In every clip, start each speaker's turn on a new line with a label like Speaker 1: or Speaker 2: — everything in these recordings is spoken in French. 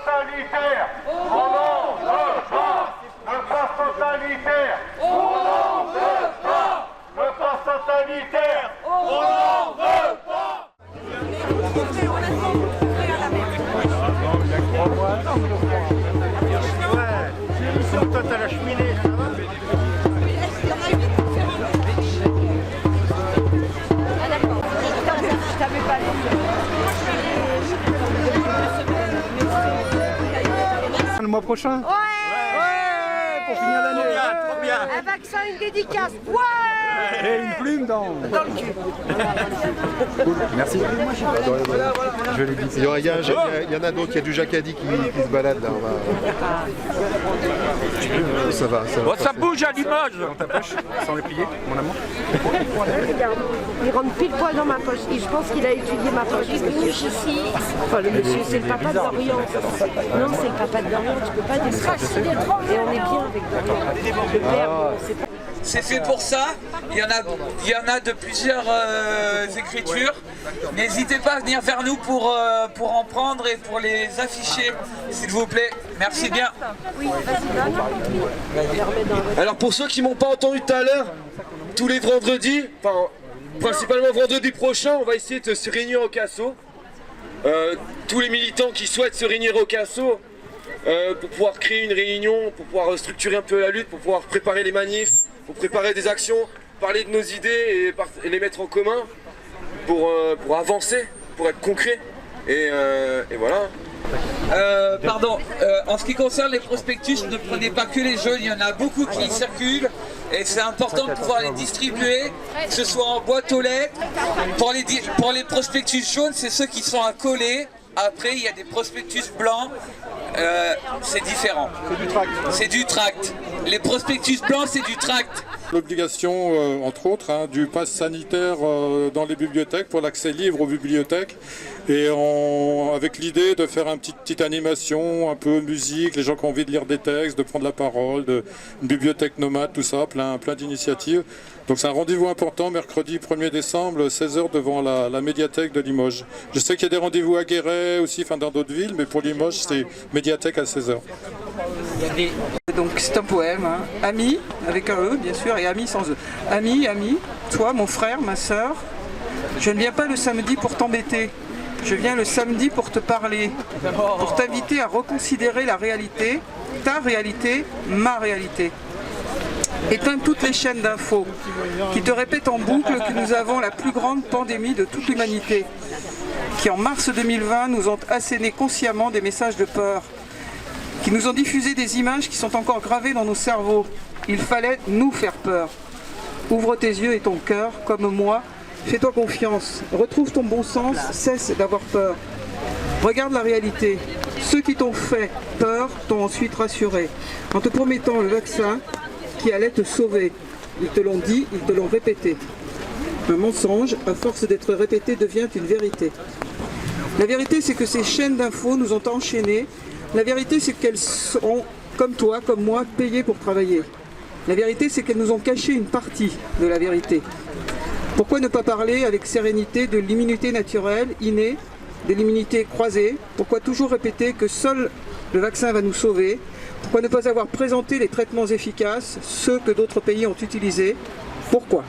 Speaker 1: totalitaire. On n'en veut pas. Le pass totalitaire. On n'en veut pas. Le pass totalitaire. On n'en veut pas.
Speaker 2: Toi t'as la cheminée. Le mois prochain?
Speaker 3: Ouais,
Speaker 2: pour finir l'année.
Speaker 4: Trop bien.
Speaker 3: un vaccin, une dédicace. Ouais.
Speaker 2: Et une plume dans
Speaker 3: le cul.
Speaker 2: Merci. Je l'ai dit.
Speaker 5: Il y en a d'autres, il y a du Jacadi qui se balade là. Ça va.
Speaker 4: Bon, ça bouge à Limoges.
Speaker 2: Dans ta poche, sans le plier, mon amour.
Speaker 3: Regarde, il rentre pile poil dans ma poche. Et je pense qu'il a étudié ma poche. Ici. Enfin, le monsieur, c'est le papa de Dorian. Non, c'est le papa de Dorian. Tu peux pas dire. Et on est bien avec Dorian. Le père, c'est pas...
Speaker 6: C'est fait pour ça, il y en a de plusieurs écritures. N'hésitez pas à venir vers nous pour en prendre et pour les afficher, s'il vous plaît. Merci bien.
Speaker 7: Alors pour ceux qui m'ont pas entendu tout à l'heure, tous les vendredis, enfin principalement vendredi prochain, on va essayer de se réunir au Casso. Tous les militants qui souhaitent se réunir au Casso pour pouvoir créer une réunion, pour pouvoir structurer un peu la lutte, pour pouvoir préparer les manifs, pour préparer des actions, parler de nos idées et les mettre en commun pour avancer, pour être concret. Et voilà.
Speaker 6: Pardon, en ce qui concerne les prospectus, ne prenez pas que les jaunes, il y en a beaucoup qui circulent et c'est important de pouvoir les distribuer, que ce soit en boîte aux lettres. Pour les prospectus jaunes, c'est ceux qui sont à coller. Après, il y a des prospectus blancs, c'est différent. C'est du tract. Les prospectus blancs, c'est du tract.
Speaker 8: L'obligation, entre autres, du pass sanitaire dans les bibliothèques pour l'accès libre aux bibliothèques. Et avec l'idée de faire une petite animation, un peu musique, les gens qui ont envie de lire des textes, de prendre la parole, une bibliothèque nomade, tout ça, plein d'initiatives. Donc c'est un rendez-vous important, mercredi 1er décembre, 16h devant la médiathèque de Limoges. Je sais qu'il y a des rendez-vous à Guéret aussi, dans d'autres villes, mais pour Limoges, c'est médiathèque à 16h.
Speaker 9: Donc c'est un poème, Ami, avec un E bien sûr, et Ami sans E. Ami, toi, mon frère, ma sœur, je ne viens pas le samedi pour t'embêter. Je viens le samedi pour te parler, pour t'inviter à reconsidérer la réalité, ta réalité, ma réalité. Éteins toutes les chaînes d'infos qui te répètent en boucle que nous avons la plus grande pandémie de toute l'humanité, qui en mars 2020 nous ont asséné consciemment des messages de peur, qui nous ont diffusé des images qui sont encore gravées dans nos cerveaux. Il fallait nous faire peur. Ouvre tes yeux et ton cœur, comme moi. Fais-toi confiance, retrouve ton bon sens, cesse d'avoir peur. Regarde la réalité. Ceux qui t'ont fait peur t'ont ensuite rassuré, en te promettant le vaccin qui allait te sauver. Ils te l'ont dit, ils te l'ont répété. Un mensonge, à force d'être répété, devient une vérité. La vérité, c'est que ces chaînes d'infos nous ont enchaînés. La vérité, c'est qu'elles sont, comme toi, comme moi, payées pour travailler. La vérité, c'est qu'elles nous ont caché une partie de la vérité. Pourquoi ne pas parler avec sérénité de l'immunité naturelle, innée, de l'immunité croisée? Pourquoi toujours répéter que seul le vaccin va nous sauver? Pourquoi ne pas avoir présenté les traitements efficaces, ceux que d'autres pays ont utilisés? Pourquoi?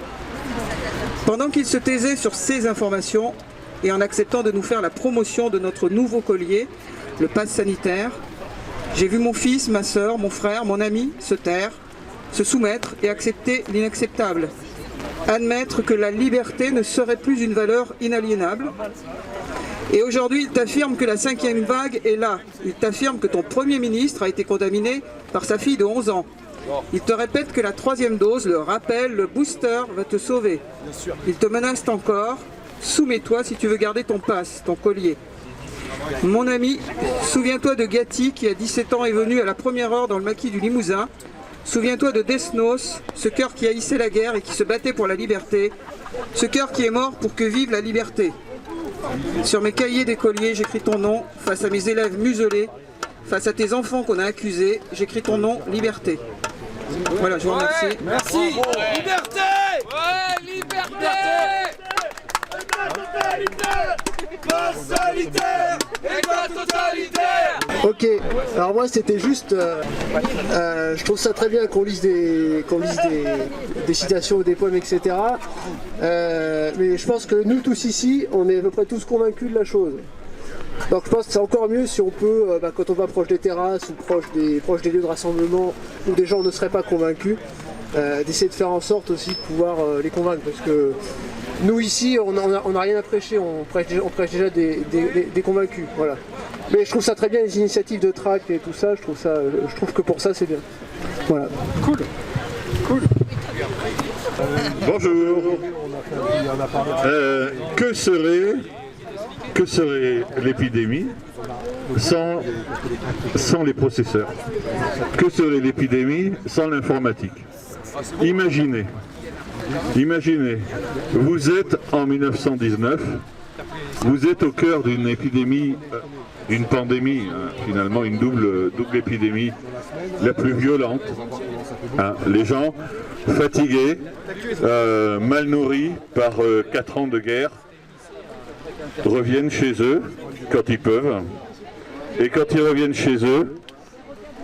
Speaker 9: Pendant qu'ils se taisaient sur ces informations et en acceptant de nous faire la promotion de notre nouveau collier, le pass sanitaire, j'ai vu mon fils, ma sœur, mon frère, mon ami se taire, se soumettre et accepter l'inacceptable. Admettre que la liberté ne serait plus une valeur inaliénable. Et aujourd'hui, il t'affirme que la 5e vague est là. Il t'affirme que ton Premier ministre a été contaminé par sa fille de 11 ans. Il te répète que la 3e dose, le rappel, le booster va te sauver. Il te menace encore. Soumets-toi si tu veux garder ton pass, ton collier. Mon ami, souviens-toi de Gatti qui à 17 ans est venu à la première heure dans le maquis du Limousin. Souviens-toi de Desnos, ce cœur qui haïssait la guerre et qui se battait pour la liberté. Ce cœur qui est mort pour que vive la liberté. Sur mes cahiers d'écolier, j'écris ton nom. Face à mes élèves muselés, face à tes enfants qu'on a accusés, j'écris ton nom, liberté. Voilà, je vous remercie.
Speaker 7: Merci.
Speaker 6: Ouais.
Speaker 7: Liberté.
Speaker 6: Ouais, liberté.
Speaker 7: Totalitaire. Pass sanitaire. État totalitaire.
Speaker 10: Ok, alors moi c'était juste, je trouve ça très bien qu'on lise des citations ou des poèmes, etc. Mais je pense que nous tous ici, on est à peu près tous convaincus de la chose. Donc je pense que c'est encore mieux si on peut, quand on va proche des terrasses ou proche des lieux de rassemblement où des gens ne seraient pas convaincus, d'essayer de faire en sorte aussi de pouvoir les convaincre. Parce que nous ici, on n'a rien à prêcher, on prêche déjà des convaincus. Voilà. Mais je trouve ça très bien, les initiatives de tract et tout ça, je trouve que pour ça c'est bien. Voilà.
Speaker 2: Cool.
Speaker 1: Bonjour. Que serait l'épidémie sans les processeurs? Que serait l'épidémie sans l'informatique? Imaginez, vous êtes en 1919, vous êtes au cœur d'une épidémie, d'une pandémie, finalement une double épidémie, la plus violente. Les gens fatigués, mal nourris par 4 ans de guerre, reviennent chez eux quand ils peuvent. Et quand ils reviennent chez eux,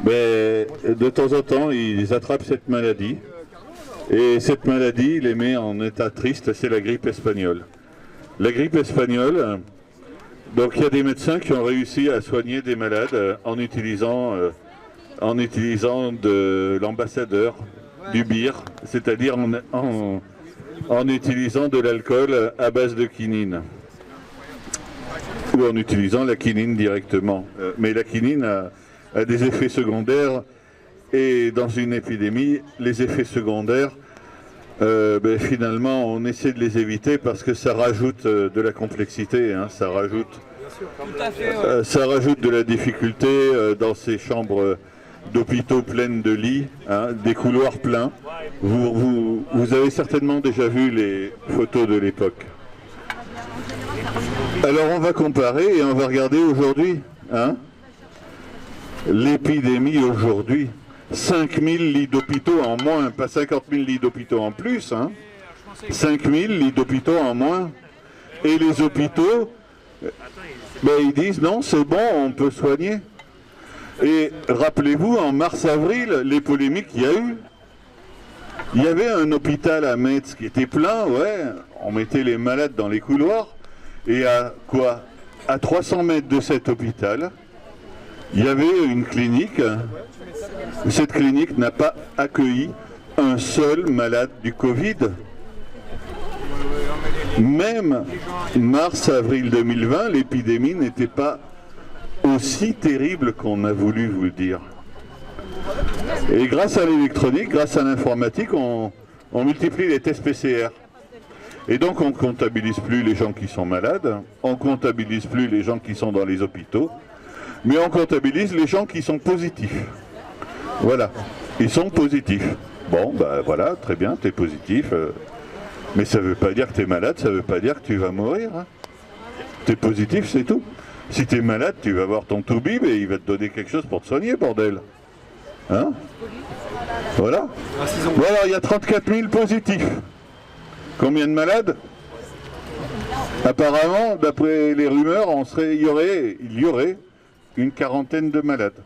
Speaker 1: de temps en temps, ils attrapent cette maladie. Et cette maladie les met en état triste, c'est la grippe espagnole. La grippe espagnole, donc il y a des médecins qui ont réussi à soigner des malades en utilisant de l'ambassadeur, du bière, c'est-à-dire en utilisant de l'alcool à base de quinine. Ou en utilisant la quinine directement. Mais la quinine a des effets secondaires, et dans une épidémie, les effets secondaires, finalement, on essaie de les éviter parce que ça rajoute de la complexité, ça rajoute de la difficulté dans ces chambres d'hôpitaux pleines de lits, des couloirs pleins. Vous avez certainement déjà vu les photos de l'époque. Alors on va comparer et on va regarder aujourd'hui, l'épidémie aujourd'hui. 5000 lits d'hôpitaux en moins, pas 50 000 lits d'hôpitaux en plus, 5000 lits d'hôpitaux en moins. Et les hôpitaux, ils disent non, c'est bon, on peut soigner. Et rappelez-vous, en mars-avril, les polémiques qu'il y a eu. Il y avait un hôpital à Metz qui était plein, on mettait les malades dans les couloirs. Et à 300 mètres de cet hôpital, il y avait une clinique. Cette clinique n'a pas accueilli un seul malade du Covid. Même mars-avril 2020, l'épidémie n'était pas aussi terrible qu'on a voulu vous le dire. Et grâce à l'électronique, grâce à l'informatique, on multiplie les tests PCR. Et donc on ne comptabilise plus les gens qui sont malades, on ne comptabilise plus les gens qui sont dans les hôpitaux, mais on comptabilise les gens qui sont positifs. Voilà, ils sont positifs. Bon, voilà, très bien, tu es positif, mais ça ne veut pas dire que tu es malade, ça ne veut pas dire que tu vas mourir. Tu es positif, c'est tout. Si tu es malade, tu vas voir ton toubib et il va te donner quelque chose pour te soigner, bordel. Voilà. Voilà, il y a 34 000 positifs. Combien de malades? Apparemment, d'après les rumeurs, il y aurait une quarantaine de malades.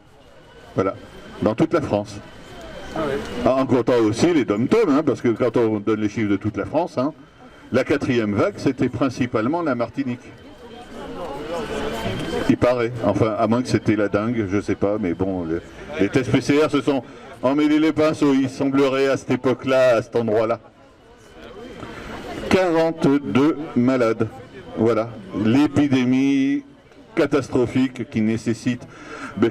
Speaker 1: Voilà, dans toute la France. En comptant aussi les dom-toms, parce que quand on donne les chiffres de toute la France, la 4e vague, c'était principalement la Martinique. Il paraît, enfin, à moins que c'était la dingue, je sais pas, mais bon, les tests PCR se sont emmêlés les pinceaux, il semblerait à cette époque-là, à cet endroit-là. 42 malades. Voilà, l'épidémie catastrophique qui nécessite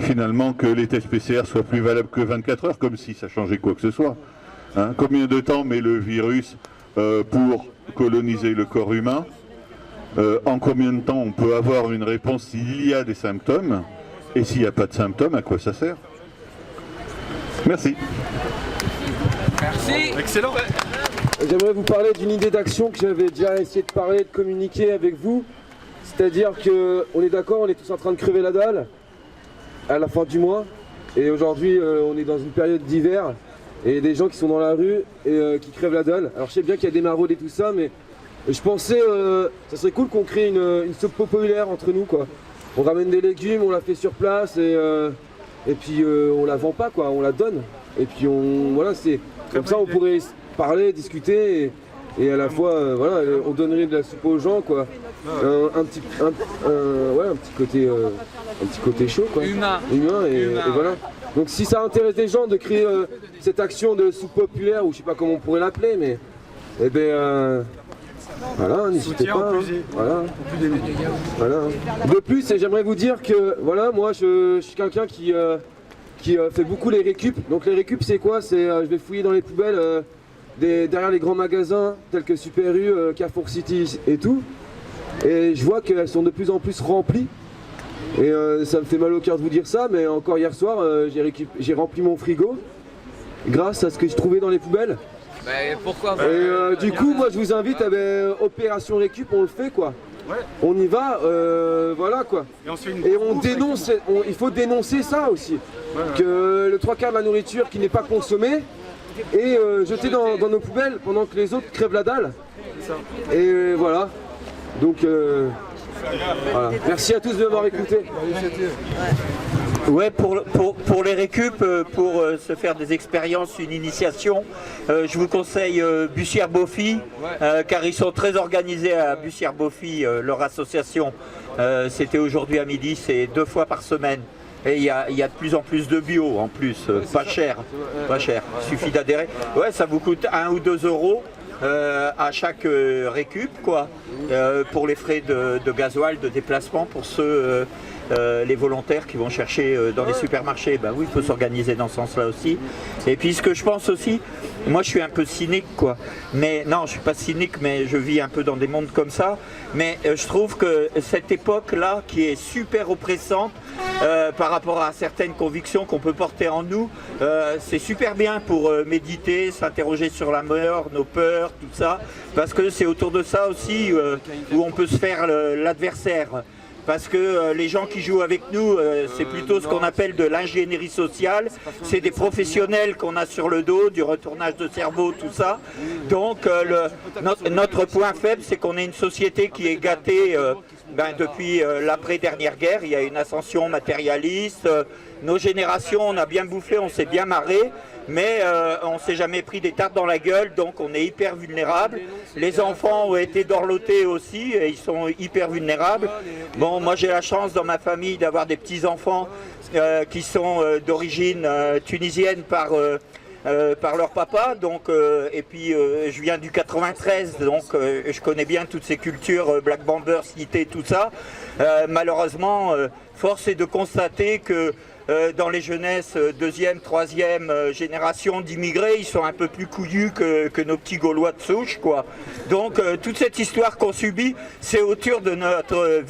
Speaker 1: finalement que les tests PCR soient plus valables que 24 heures, comme si ça changeait quoi que ce soit. Combien de temps met le virus pour coloniser le corps humain? En combien de temps on peut avoir une réponse s'il y a des symptômes? Et s'il n'y a pas de symptômes, à quoi ça sert? Merci.
Speaker 6: Merci.
Speaker 2: Excellent.
Speaker 7: J'aimerais vous parler d'une idée d'action que j'avais déjà essayé de parler, de communiquer avec vous. C'est-à-dire qu'on est d'accord, on est tous en train de crever la dalle à la fin du mois. Et aujourd'hui, on est dans une période d'hiver. Et il y a des gens qui sont dans la rue et qui crèvent la dalle. Alors je sais bien qu'il y a des maraudes et tout ça, mais je pensais ça serait cool qu'on crée une soupe populaire entre nous, quoi. on ramène des légumes, on la fait sur place et puis on la vend pas quoi, on la donne. Et puis voilà, c'est comme ça on pourrait parler, discuter et à la fois voilà, on donnerait de la soupe aux gens quoi. Un petit côté chaud quoi. Humain et voilà. Donc si ça intéresse les gens de créer cette action de soupe populaire ou je sais pas comment on pourrait l'appeler mais eh ben voilà, n'hésitez pas. Voilà. De plus, j'aimerais vous dire que voilà, moi je suis quelqu'un qui fait beaucoup les récup. Donc les récup c'est quoi? C'est je vais fouiller dans les poubelles derrière les grands magasins tels que Super U, Carrefour City et tout. Et je vois qu'elles sont de plus en plus remplies. Et ça me fait mal au cœur de vous dire ça, mais encore hier soir j'ai rempli mon frigo grâce à ce que je trouvais dans les poubelles.
Speaker 6: Pourquoi
Speaker 7: Et du coup, moi je vous invite à Opération Récup, on le fait quoi.
Speaker 2: Ouais.
Speaker 7: On y va, voilà quoi.
Speaker 2: Et
Speaker 7: on dénonce, il faut dénoncer ça aussi.
Speaker 2: Ouais.
Speaker 7: Que le 3/4 de la nourriture qui n'est pas consommée est jetée dans nos poubelles pendant que les autres crèvent la dalle. Et voilà. Donc voilà. Merci à tous de m'avoir écouté.
Speaker 4: Ouais, pour les récup, pour se faire des expériences, une initiation, je vous conseille Bussière-Beaufy, car ils sont très organisés à Bussière-Beaufy, leur association. C'était aujourd'hui à midi, c'est 2 fois par semaine. Et il y a de plus en plus de bio en plus, pas cher, il suffit d'adhérer. Ouais, ça vous coûte 1 ou 2 euros. À chaque récup quoi, pour les frais de gasoil, de déplacement pour ceux, les volontaires qui vont chercher dans les supermarchés. Ben oui, il faut s'organiser dans ce sens-là aussi. Et puis ce que je pense aussi, moi je suis un peu cynique quoi, mais non je suis pas cynique mais je vis un peu dans des mondes comme ça, mais je trouve que cette époque-là qui est super oppressante par rapport à certaines convictions qu'on peut porter en nous, c'est super bien pour méditer, s'interroger sur la mort, nos peurs, tout ça, parce que c'est autour de ça aussi où on peut se faire l'adversaire. Parce que les gens qui jouent avec nous, c'est plutôt ce qu'on appelle de l'ingénierie sociale. C'est des professionnels qu'on a sur le dos, du retournage de cerveau, tout ça. Donc notre point faible, c'est qu'on est une société qui est gâtée depuis l'après-dernière guerre. Il y a une ascension matérialiste. Nos générations, on a bien bouffé, on s'est bien marré. Mais on ne s'est jamais pris des tartes dans la gueule, donc on est hyper vulnérable. Les enfants ont été dorlotés aussi, et ils sont hyper vulnérables. Bon, moi j'ai la chance dans ma famille d'avoir des petits-enfants qui sont d'origine tunisienne par leur papa, donc, et puis je viens du 93, donc je connais bien toutes ces cultures, Black Bambers, Cité, tout ça. Malheureusement, force est de constater que dans les jeunesses 2e, 3e génération d'immigrés, ils sont un peu plus couillus que nos petits Gaulois de souche, quoi. Donc toute cette histoire qu'on subit, c'est autour de notre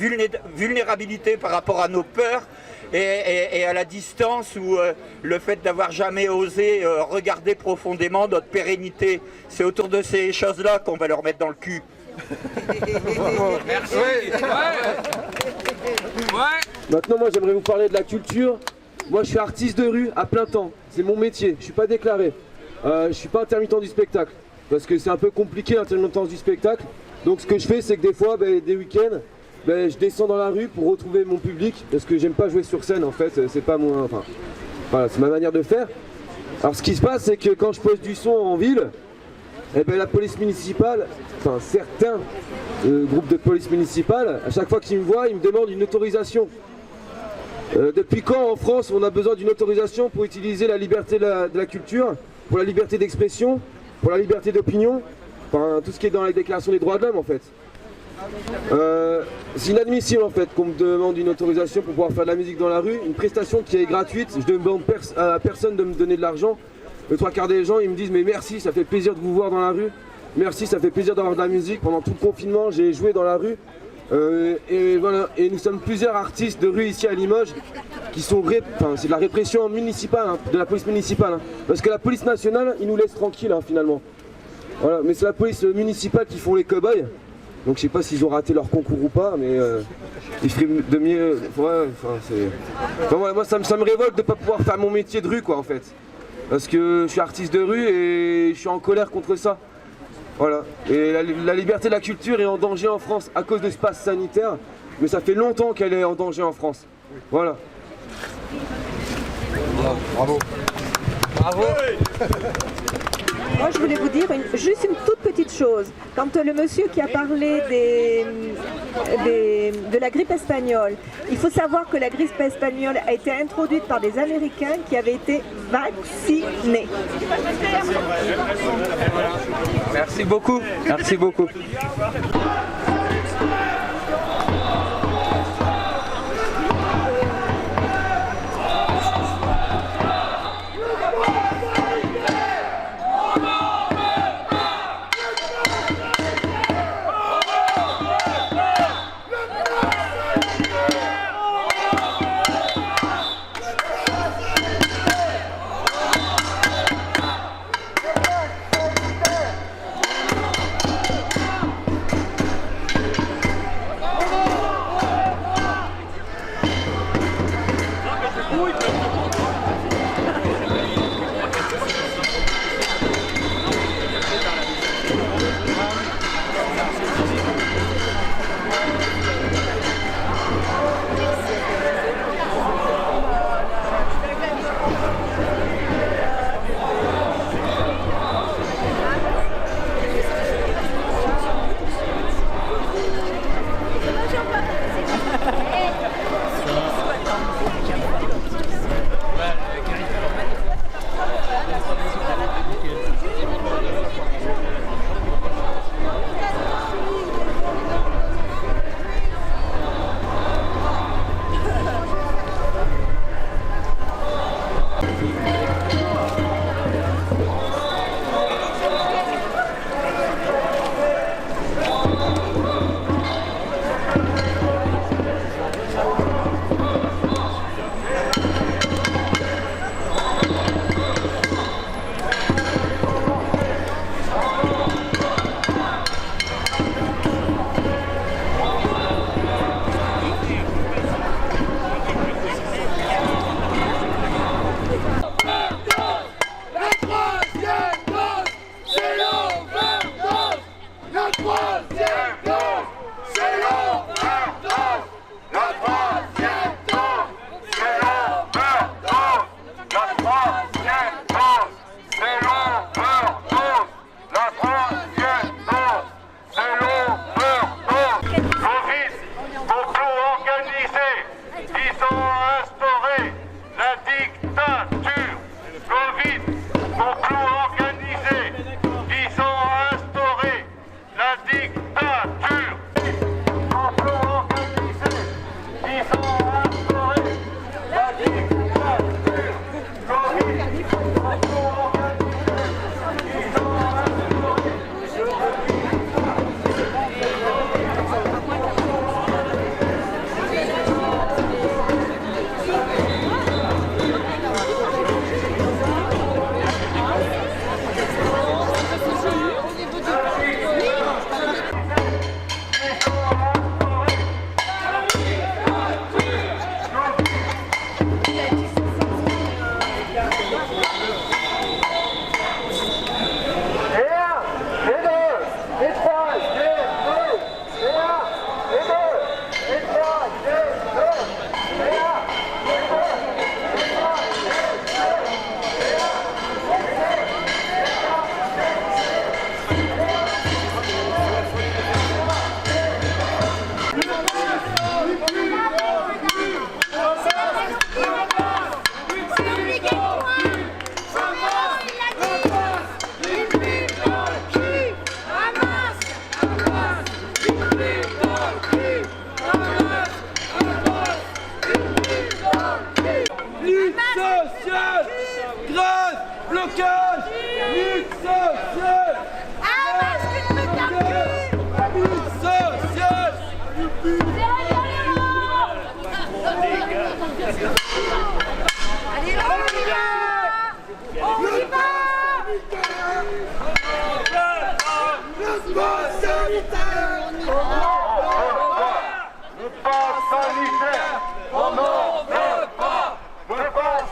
Speaker 4: vulnérabilité par rapport à nos peurs et à la distance ou le fait d'avoir jamais osé regarder profondément notre pérennité. C'est autour de ces choses-là qu'on va leur mettre dans le cul.
Speaker 6: Merci.
Speaker 7: Maintenant, moi j'aimerais vous parler de la culture. Moi je suis artiste de rue à plein temps, c'est mon métier, je suis pas déclaré. Je suis pas intermittent du spectacle, parce que c'est un peu compliqué l'intermittence du spectacle. Donc ce que je fais, c'est que des fois, des week-ends, je descends dans la rue pour retrouver mon public, parce que j'aime pas jouer sur scène en fait, c'est pas moi, enfin, voilà, c'est ma manière de faire. Alors ce qui se passe, c'est que quand je pose du son en ville, la police municipale, enfin certains groupes de police municipale, à chaque fois qu'ils me voient, ils me demandent une autorisation. Depuis quand en France on a besoin d'une autorisation pour utiliser la liberté de la culture, pour la liberté d'expression, pour la liberté d'opinion, enfin tout ce qui est dans la déclaration des droits de l'homme en fait. C'est inadmissible en fait qu'on me demande une autorisation pour pouvoir faire de la musique dans la rue, une prestation qui est gratuite, je ne demande à personne de me donner de l'argent. Le 3/4 des gens ils me disent mais merci, ça fait plaisir de vous voir dans la rue, merci, ça fait plaisir d'avoir de la musique, pendant tout le confinement j'ai joué dans la rue. Et voilà, et nous sommes plusieurs artistes de rue ici à Limoges qui sont c'est de la répression municipale, hein, de la police municipale, hein, parce que la police nationale, ils nous laissent tranquilles hein, finalement. Voilà, mais c'est la police municipale qui font les cow-boys. Donc je sais pas s'ils ont raté leur concours ou pas, mais ils feraient de mieux. Ouais, voilà, moi ça me révolte de pas pouvoir faire mon métier de rue quoi en fait, parce que je suis artiste de rue et je suis en colère contre ça. Voilà. Et la liberté de la culture est en danger en France à cause de ce pass sanitaire. mais ça fait longtemps qu'elle est en danger en France. Voilà.
Speaker 2: Bravo. Bravo.
Speaker 11: Moi, je voulais vous dire juste une toute petite chose. Quand le monsieur qui a parlé de la grippe espagnole, il faut savoir que la grippe espagnole a été introduite par des Américains qui avaient été vaccinés.
Speaker 4: Merci beaucoup. Merci beaucoup.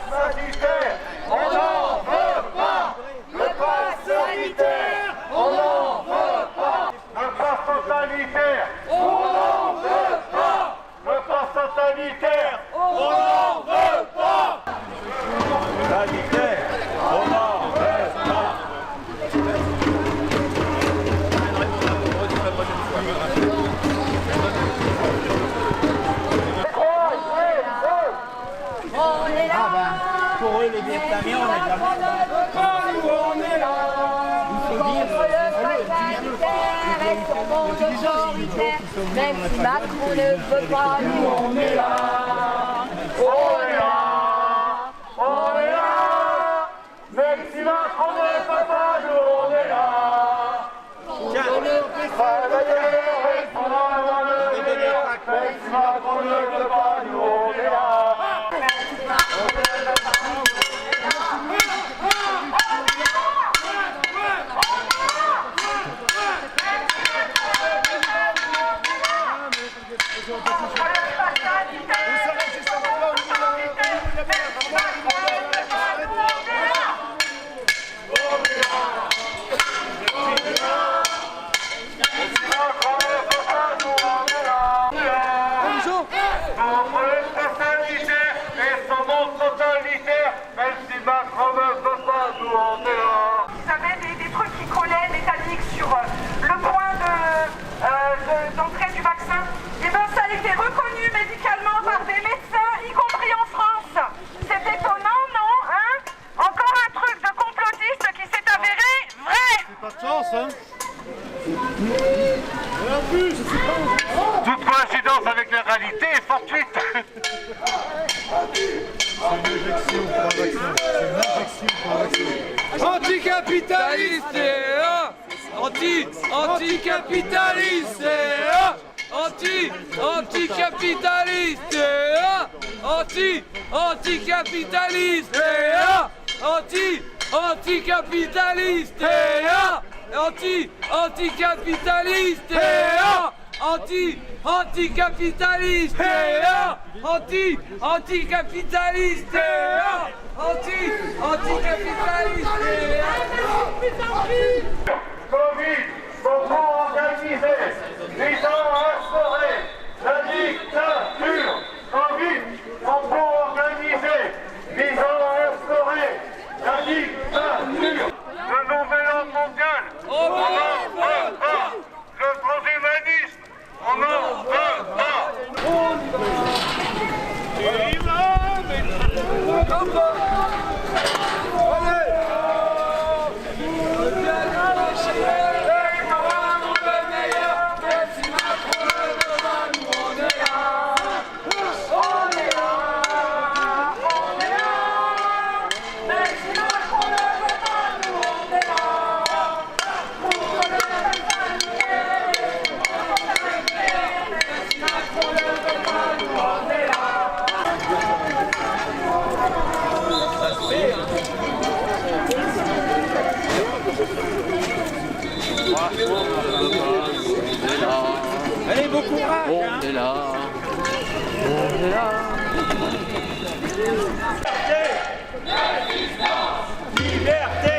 Speaker 12: sanitaire, on n'en veut pas.
Speaker 3: On est là.
Speaker 4: Pour eux, les Vietnamiens, on est là.
Speaker 3: On est là. Contre le pass sanitaire et son monde autoritaire. Même si Macron ne veut pas, nous on est là. On est là. On est là. Même si Macron ne veut pas, nous on est là. Contre le travailleur et son monde autoritaire. Même si Macron ne veut pas, nous on est là.
Speaker 12: Vous savez, des trucs qui collaient métalliques sur le point d'entrée du vaccin. Et bien ça a été reconnu médicalement par des médecins, y compris en France. C'est étonnant, non, hein? Encore un truc de complotiste qui s'est avéré vrai.
Speaker 5: C'est pas de chance, hein. Et en plus, toute coïncidence avec la réalité est fortuite. C'est une injection pour un vaccin. C'est une injection pour un vaccin.
Speaker 6: Anticapitaliste et anticapitaliste et anticapitaliste et anticapitaliste et anticapitaliste et anticapitaliste et anticapitaliste et anticapitaliste et
Speaker 12: Covid, complot organisé, visant à instaurer la dictature. Covid, complot organisé, visant à instaurer la dictature. Le nouvel ordre mondial, on en veut pas. Le transhumanisme, on en veut pas.
Speaker 6: Allez, bon courage.
Speaker 2: On est là. On est là.
Speaker 12: Liberté, résistance, liberté,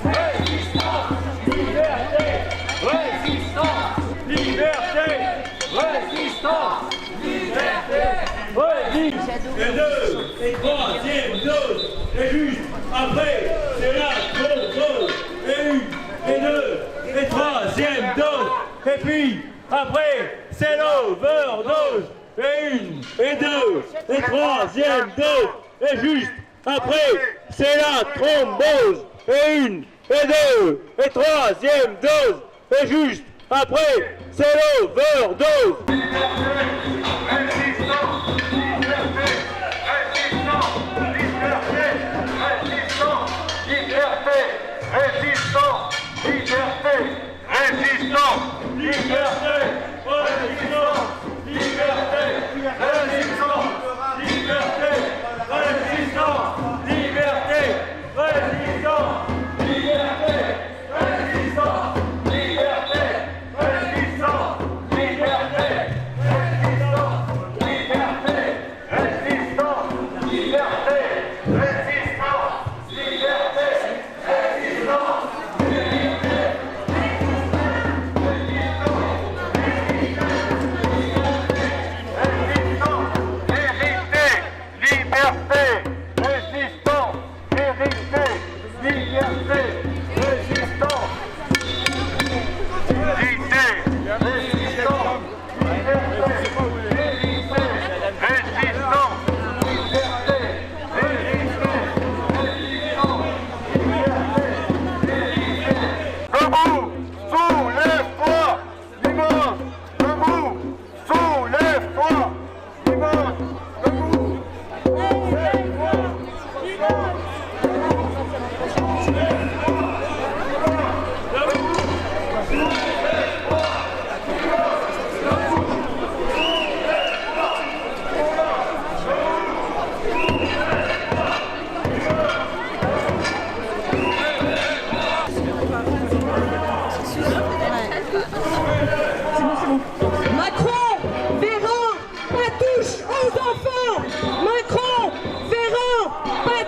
Speaker 12: résistance, liberté, résistance, liberté, résistance. Et deux, et troisième dose, et juste après, c'est la dose, et une, et deux, et troisième dose, et puis après, c'est l'overdose, et une, et deux, et troisième dose, et juste après, c'est la thrombose, et une, et deux, et troisième dose, et juste après, c'est l'overdose. Résistance, liberté, résistance, liberté, résistance, liberté, résistance, liberté, résistance, liberté, résistance, liberté, résistance, liberté, résistance, liberté, résistance, liberté, résistance, liberté, résistance, liberté.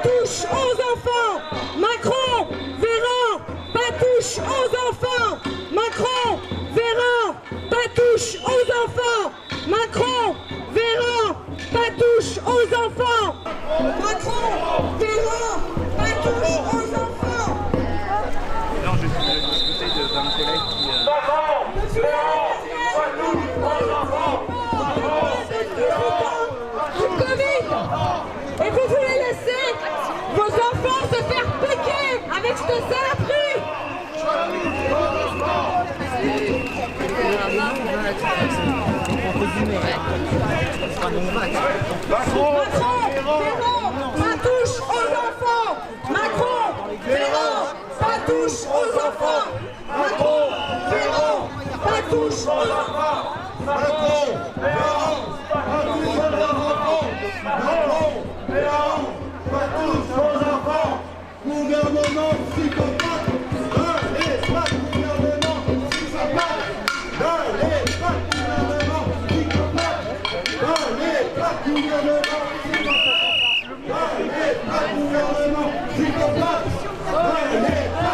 Speaker 3: touche aux enfants. Macron, Véran, pas touche aux enfants. Macron, Véran, pas touche aux enfants. Macron, Véran, pas touche aux enfants. Macron, Véran, pas touche aux enfants.
Speaker 2: Non, je suis discuté d'un collègue qui...
Speaker 3: Du Covid. Et vous voulez laisser vos enfants se faire piquer avec cette saloperie. Macron, Véran, pas touche aux enfants. Macron, Véran, pas touche aux enfants. Macron, Véran, pas touche aux enfants.
Speaker 12: Macron, Véran, pas touche aux enfants. Macron, Véran, pas touche aux enfants. Gouvernement psychopathe, n'allez pas gouvernement psychopathe, n'allez pas gouvernement psychopathe, n'allez pas gouvernement psychopathe, n'allez pas gouvernement psychopathe, n'allez pas.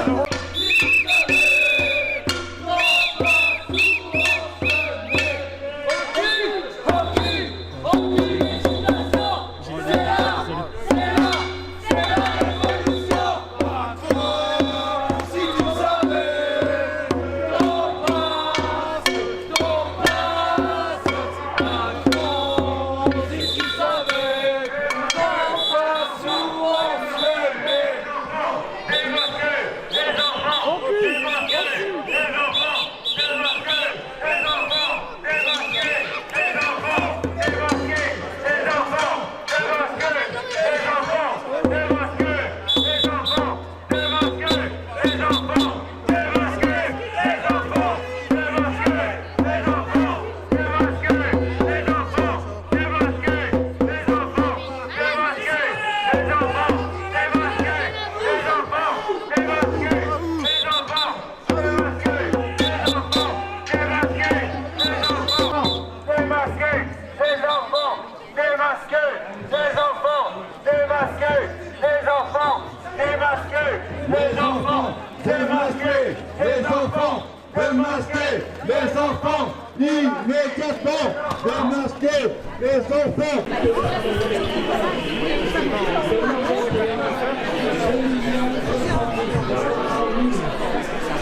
Speaker 12: Les enfants, immédiatement, démasquer les enfants.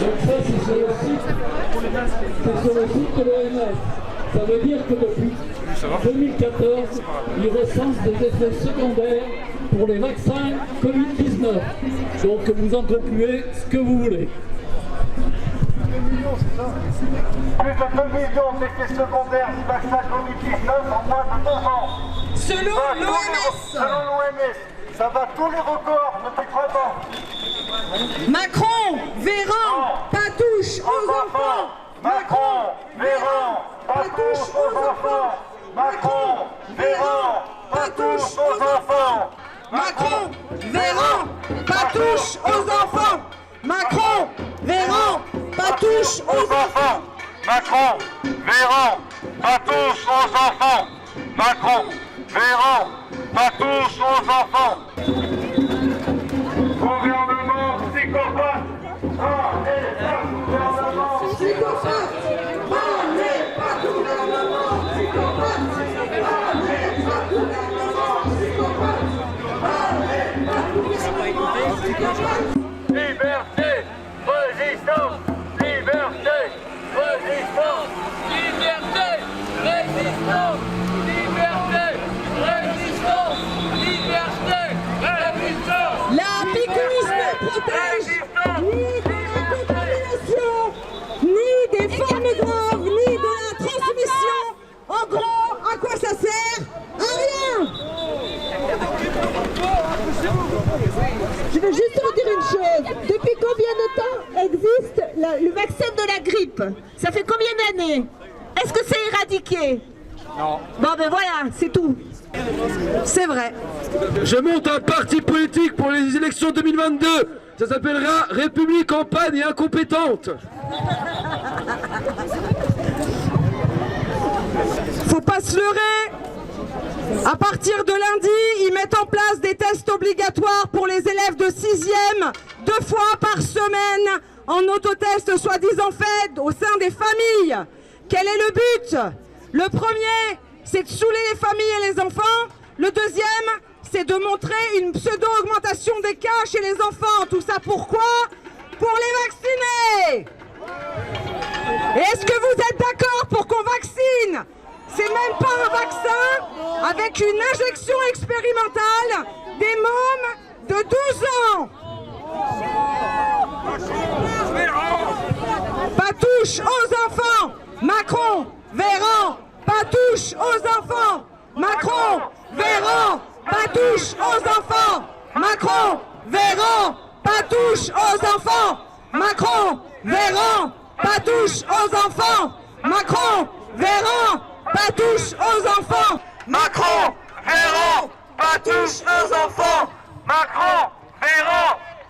Speaker 13: Donc ça, c'est sur le site de l'OMS. Ça veut dire que depuis 2014, ils recensent des effets secondaires pour les vaccins Covid-19. Donc vous en concluez ce que vous voulez.
Speaker 12: Plus de 2 millions d'effets secondaires du vaccin Covid-19 en moins de 2 ans.
Speaker 3: Selon l'OMS.
Speaker 12: Selon l'OMS. Ça bat tous les records depuis 30 ans.
Speaker 3: Macron, Véran, pas touche aux enfants.
Speaker 12: Macron, Véran, pas touche aux enfants. Macron, Véran, pas touche aux enfants.
Speaker 3: Macron, Véran, pas touche aux enfants. Macron, Véran, pas touche aux enfants.
Speaker 12: Macron, Véran, pas touche aux enfants. Macron, Véran, pas touche aux enfants. Gouvernement psychopathe. Allez, gouvernement psychopathe. Allez, pas gouvernement psychopathe. Allez, pas gouvernement psychopathe. Allez, pas gouvernement psychopathe. Liberté, résistance, liberté, résistance, liberté, résistance, liberté, résistance, liberté, résistance.
Speaker 3: La piqueuse ne protège ni de la contamination, ni des formes graves, ni de la transmission. En gros, à quoi ça sert? À rien. Je veux juste vous dire une chose. Depuis combien de temps existe le vaccin de la grippe? Ça fait combien d'années? Est-ce que c'est éradiqué?
Speaker 2: Non.
Speaker 3: Bon ben voilà, c'est tout. C'est vrai.
Speaker 7: Je monte un parti politique pour les élections 2022. Ça s'appellera République en panne et incompétente.
Speaker 3: Faut pas se leurrer.
Speaker 14: À partir de lundi, ils mettent en place des tests obligatoires pour les élèves de 6e, 2 fois par semaine, en autotest soi-disant fait au sein des familles. Quel est le but? Le premier, c'est de saouler les familles et les enfants. Le deuxième, c'est de montrer une pseudo-augmentation des cas chez les enfants. Tout ça pourquoi? Pour les vacciner. Et est-ce que vous êtes d'accord pour qu'on vaccine? C'est même pas un vaccin, avec une injection expérimentale des mômes de 12 ans. Pas touche aux enfants. Macron, Véran, pas touche aux enfants. Macron, Véran, pas touche aux enfants. Macron, Véran, pas touche aux enfants. Macron, Véran, pas touche aux enfants. Macron, Véran, pas touche aux enfants.
Speaker 12: Macron, Véran, pas touche aux enfants. Macron, Véran,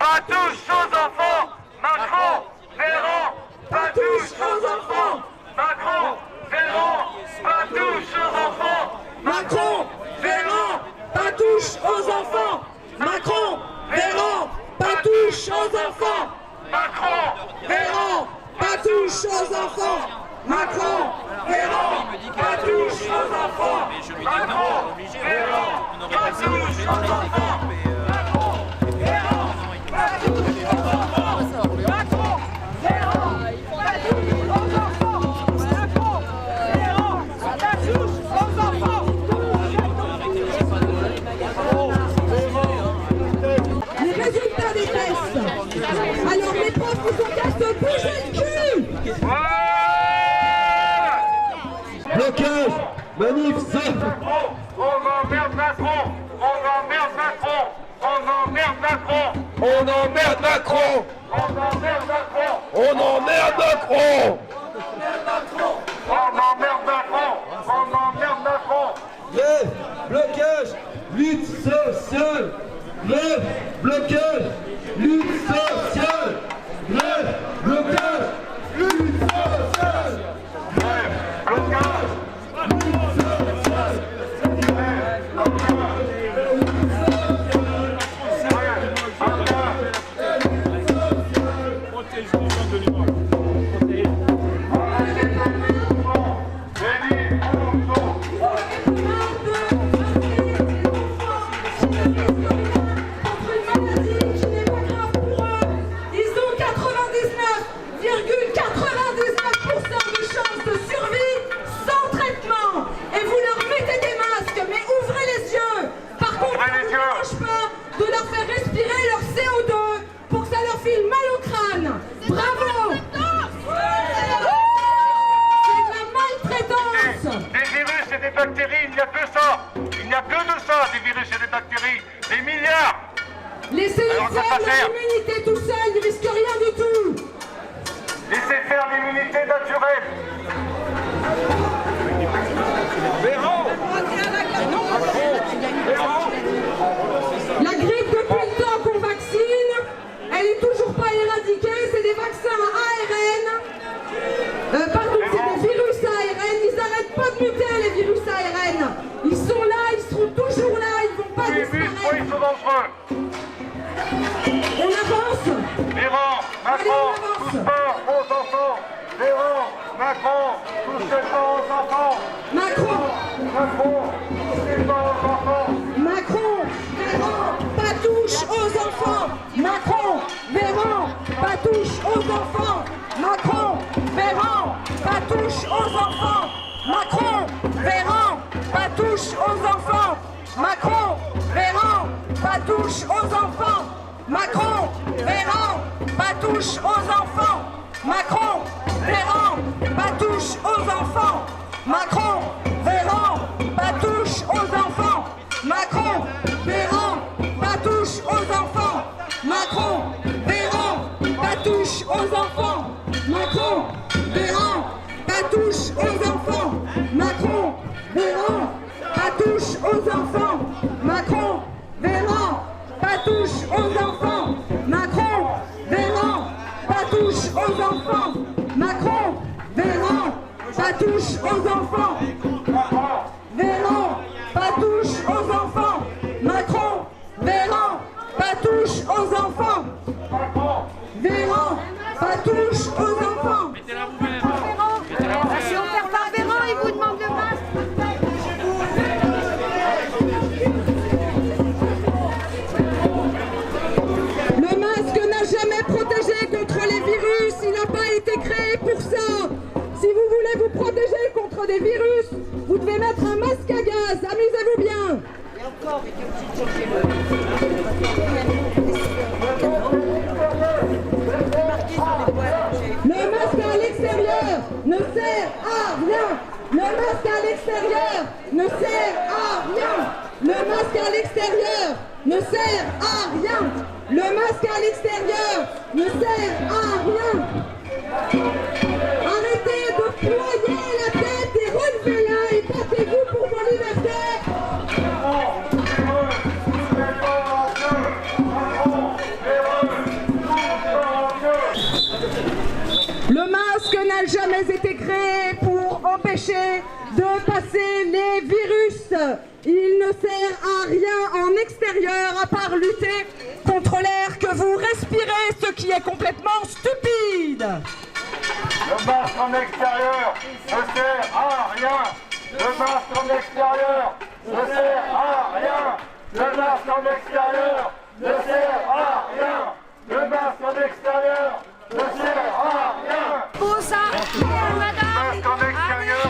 Speaker 12: pas touche aux enfants. Macron, Véran, pas touche aux enfants. Macron, Véran, pas touche aux enfants.
Speaker 14: Macron, Véran, pas touche aux enfants. Macron, Véran, pas touche aux enfants.
Speaker 12: Macron,
Speaker 14: Véran, pas touche aux enfants. Macron, Véran, pas touche aux enfants.
Speaker 12: Macron, Véran, pas touche aux enfants.
Speaker 14: Les résultats des tests. Alors les profs, ils ont qu'à se bouger le cul.
Speaker 7: Blocage, manif,
Speaker 12: On emmerde Macron. On emmerde Macron. On emmerde Macron.
Speaker 7: On emmerde Macron.
Speaker 12: On emmerde Macron.
Speaker 7: On emmerde Macron.
Speaker 12: On emmerde Macron. On emmerde Macron.
Speaker 7: Grève, blocage, lutte sociale. Grève, blocage, lutte sociale. Grève, blocage, lutte sociale.
Speaker 12: Grève, blocage, lutte sociale. Bactéries, il n'y a que ça. Il n'y a que de ça, des virus et des bactéries. Des milliards.
Speaker 14: Laissez-les faire l'immunité tout seul, ils ne risquent rien du tout.
Speaker 12: Laissez faire l'immunité naturelle.
Speaker 14: La grippe, depuis le temps qu'on vaccine, elle n'est toujours pas éradiquée. C'est des vaccins à ARN. Pardon, c'est des virus à ARN. Ils n'arrêtent pas de muter, les virus à ARN. Ils sont là, ils seront toujours là, ils ne vont pas disparaître.
Speaker 12: Ils sont dangereux.
Speaker 14: On avance.
Speaker 12: Véran, Macron, touche pas aux enfants. Véran, Macron, touchez pas aux enfants.
Speaker 14: Macron,
Speaker 12: touchez pas aux enfants.
Speaker 14: Macron, Véran, pas touche aux enfants. Macron, Véran, pas touche aux enfants. Macron, Véran, pas touche aux enfants. Macron, Véran, pas touche aux enfants. Macron, Véran, pas touche aux enfants. Macron, Véran, pas touche aux enfants. Macron, Véran, pas touche aux enfants. Macron, Véran, pas touche aux enfants. Macron, Véran, pas touche aux enfants. Macron, Véran, pas touche aux enfants. Macron, Véran, pas touche aux enfants. Macron, Véran, pas touche aux enfants. Macron, Véran, pas touche aux enfants. Macron, Véran, pas touche aux enfants. Macron, Véran, pas touche aux enfants. Véran, pas touche. touche aux enfants. Véran, pas touche aux enfants.
Speaker 3: Si on perd par Véran, il vous demande le masque.
Speaker 14: Le masque n'a jamais protégé contre les virus, il n'a pas été créé pour ça. Si vous voulez vous protéger contre des virus, vous devez mettre un masque à gaz, amusez-vous bien. Le masque à l'extérieur ne sert à rien. Le masque à l'extérieur ne sert à rien. Le masque à l'extérieur ne sert à rien. Le masque à l'extérieur ne sert à rien. Arrêtez de ployer la tête et relevez-la et battez-vous pour vos libertés. Le masque n'a jamais été créé pour empêcher de passer les virus. Il ne sert à rien en extérieur à part lutter contre l'air que vous respirez, ce qui est complètement stupide.
Speaker 12: Le masque en extérieur ne sert à rien. Le masque en extérieur ne sert à rien. Le masque en extérieur ne sert à rien. Le masque en extérieur ne sert à rien.
Speaker 3: Bon ça,
Speaker 12: Le masque en extérieur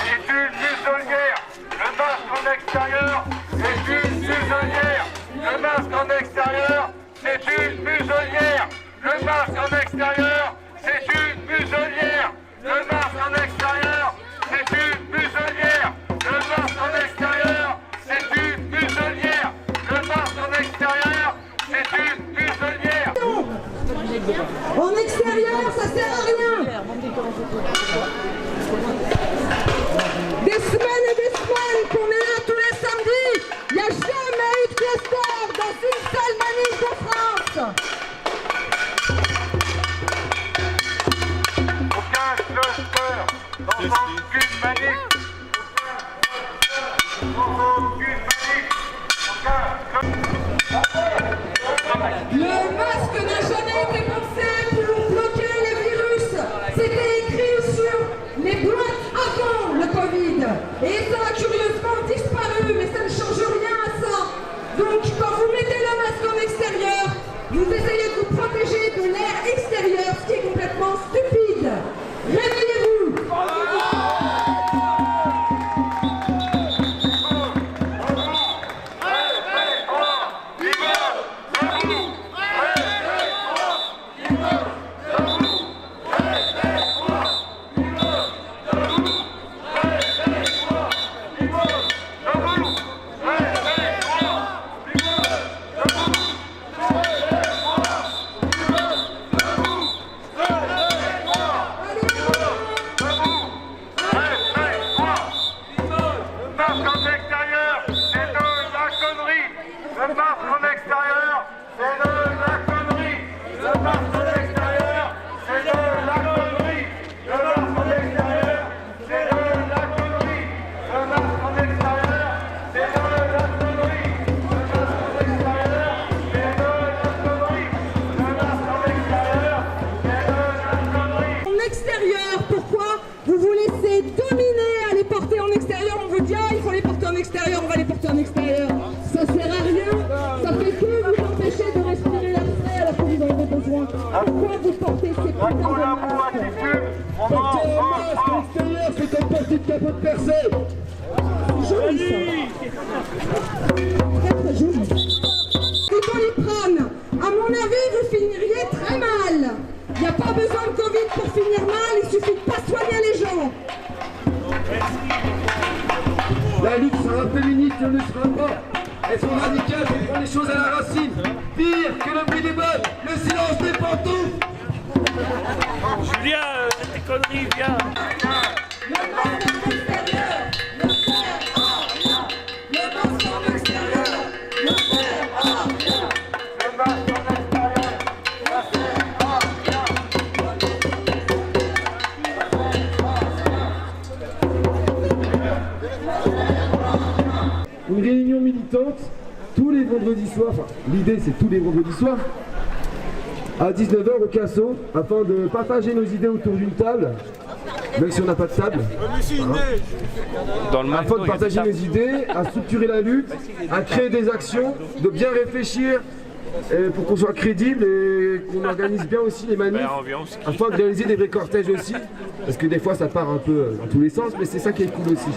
Speaker 12: est une muselière. Le masque en extérieur est une muselière. Le masque en extérieur, c'est une muselière. Le masque en extérieur, c'est une muselière. Le masque en extérieur, c'est une muselière. Le masque en extérieur, c'est une muselière. Le masque en extérieur, c'est une muselière.
Speaker 14: En extérieur, ça sert à rien. Des semaines et des semaines qu'on est là tous les samedis. Il n'y a jamais eu de cluster dans une seule manif de France.
Speaker 12: Aucun cluster dans aucune manif.
Speaker 14: Le masque n'a jamais été pensé pour bloquer les virus. C'était écrit sur les boîtes avant le Covid. Et ça a curieusement disparu, mais ça ne change rien à ça. Donc quand vous mettez le masque en extérieur, vous essayez de vous protéger de l'air extérieur, ce qui est complètement stupide. Réveillez-vous. Pourquoi vous portez ces putains de masques?
Speaker 12: C'est comme porter une capote percée.
Speaker 14: Joli ça. Très très joli. Du Doliprane, à mon avis, vous finiriez très mal. Il n'y a pas besoin de Covid pour finir mal, il suffit de pas soigner les gens.
Speaker 7: La lutte sera féministe, ne le sera pas. Elles sont radicales, elles prennent les choses à la racine. Pire que le bruit des bottes, le silence des pantoufles.
Speaker 5: Julien, tes conneries, viens.
Speaker 14: Le masque en extérieur ne sert à rien. Le masque en extérieur ne sert à rien.
Speaker 12: Le masque en extérieur ne sert à
Speaker 7: Une réunion militante tous les vendredis soirs, enfin l'idée c'est tous les vendredis soirs, à 19h au Casso, afin de partager nos idées autour d'une table, même si on n'a pas de table. Afin de partager nos idées, à structurer la lutte, à créer des actions, de bien réfléchir pour qu'on soit crédible et qu'on organise bien aussi les manifs, afin de réaliser des vrais cortèges aussi, parce que des fois ça part un peu dans tous les sens, mais c'est ça qui est cool aussi.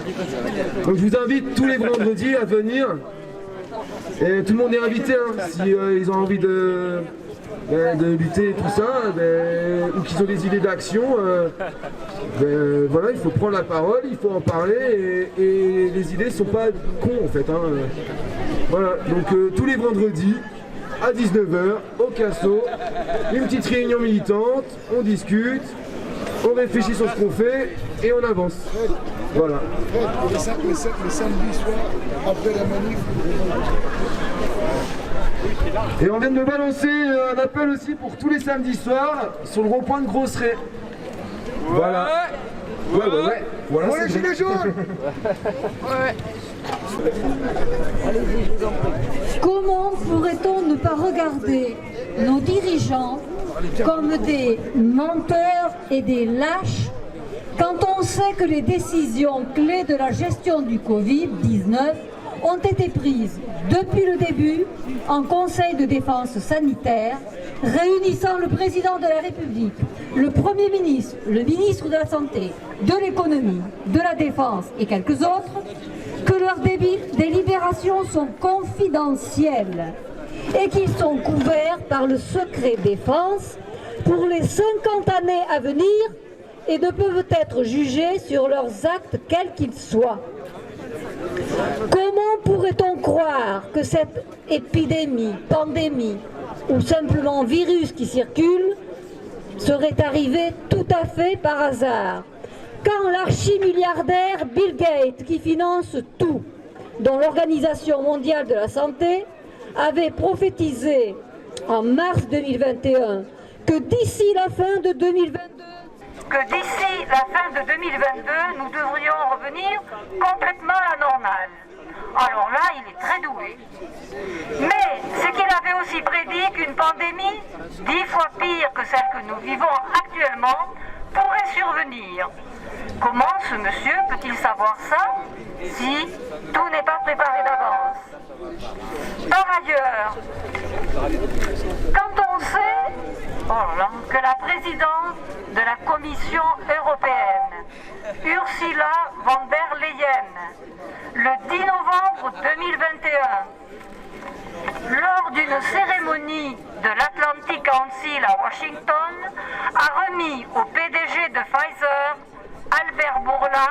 Speaker 7: Donc je vous invite tous les vendredis à venir, et tout le monde est invité, hein, si ils ont envie de lutter et tout ça, ou qu'ils ont des idées d'action, voilà, il faut prendre la parole, il faut en parler, et les idées ne sont pas cons en fait. Hein. Voilà, donc tous les vendredis, à 19h, au Casso, une petite réunion militante, on discute, on réfléchit sur ce qu'on fait, et on avance. Voilà.
Speaker 15: Le samedi soir, après la manif,
Speaker 7: et on vient de me balancer un appel aussi pour tous les samedis soirs sur le rond-point de Grosseret. Voilà. Ouais. Voilà,
Speaker 15: ouais, les gilets jaunes.
Speaker 14: Comment pourrait-on ne pas regarder nos dirigeants comme des menteurs et des lâches quand on sait que les décisions clés de la gestion du Covid-19 ont été prises depuis le début en Conseil de défense sanitaire, réunissant le président de la République, le Premier ministre, le ministre de la Santé, de l'Économie, de la Défense et quelques autres, que leurs délibérations sont confidentielles et qu'ils sont couverts par le secret défense pour les 50 années à venir et ne peuvent être jugés sur leurs actes quels qu'ils soient. Comment pourrait-on croire que cette épidémie, pandémie ou simplement virus qui circule serait arrivé tout à fait par hasard quand l'archimilliardaire Bill Gates, qui finance tout, dont l'Organisation mondiale de la santé, avait prophétisé en mars 2021 que d'ici la fin de 2022, nous devrions revenir complètement à la normale. Alors là, il est très doué. Mais c'est qu'il avait aussi prédit qu'une pandémie 10 fois pire que celle que nous vivons actuellement pourrait survenir. Comment ce monsieur peut-il savoir ça si tout n'est pas préparé d'avance? Par ailleurs, quand on sait que la présidente de la Commission européenne, Ursula von der Leyen, le 10 novembre 2021, lors d'une cérémonie de l'Atlantic Council à Washington, a remis au PDG de Pfizer, Albert Bourla,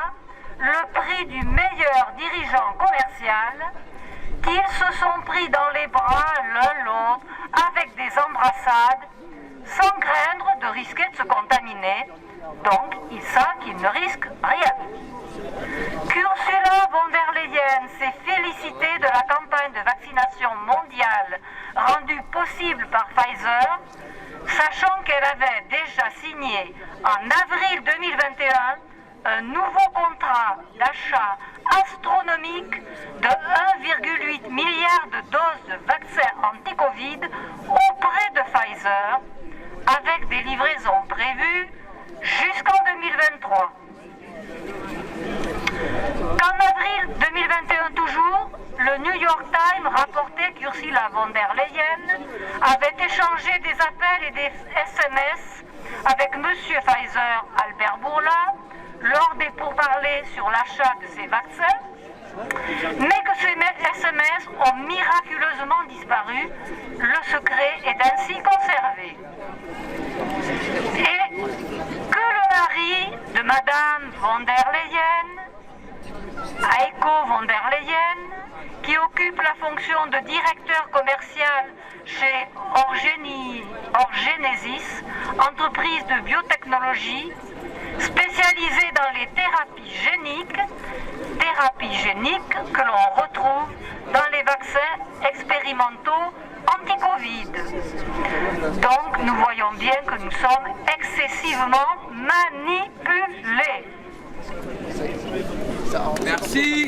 Speaker 14: le prix du meilleur dirigeant commercial, qu'ils se sont pris dans les bras l'un l'autre avec des embrassades, sans craindre de risquer de se contaminer. Donc, ils savent qu'ils ne risquent rien. Ursula von der Leyen s'est félicitée de la campagne de vaccination mondiale rendue possible par Pfizer, sachant qu'elle avait déjà signé en avril 2021 un nouveau contrat d'achat astronomique de 1,8 milliard de doses de vaccins anti-Covid auprès de Pfizer, avec des livraisons prévues jusqu'en 2023. En avril 2021 toujours, le New York Times rapportait qu'Ursula von der Leyen avait échangé des appels et des SMS avec M. Pfizer Albert Bourla lors des pourparlers sur l'achat de ces vaccins, mais que ces SMS ont miraculeusement disparu. Le secret est ainsi conservé. Et que le mari de Madame von der Leyen, Heiko von der Leyen, qui occupe la fonction de directeur commercial chez Orgenesis, entreprise de biotechnologie spécialisée dans les thérapies géniques que l'on retrouve dans les vaccins expérimentaux anti-Covid. Donc nous voyons bien que nous sommes excessivement manipulés.
Speaker 6: Merci.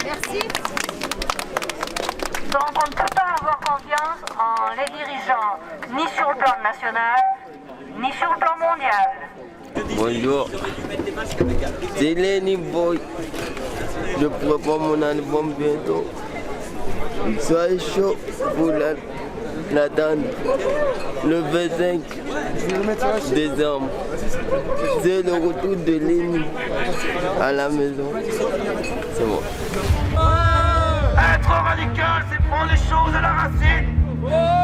Speaker 14: Donc on ne peut pas avoir confiance en les dirigeants, ni sur le plan national, ni sur le plan mondial.
Speaker 16: Bonjour, c'est Lenny Boy. Je prépare mon album bientôt. Soyez chaud pour l'attendre le 25 décembre. C'est le retour de Lenny à la maison. C'est bon.
Speaker 12: Être radical, c'est prendre les choses à la racine.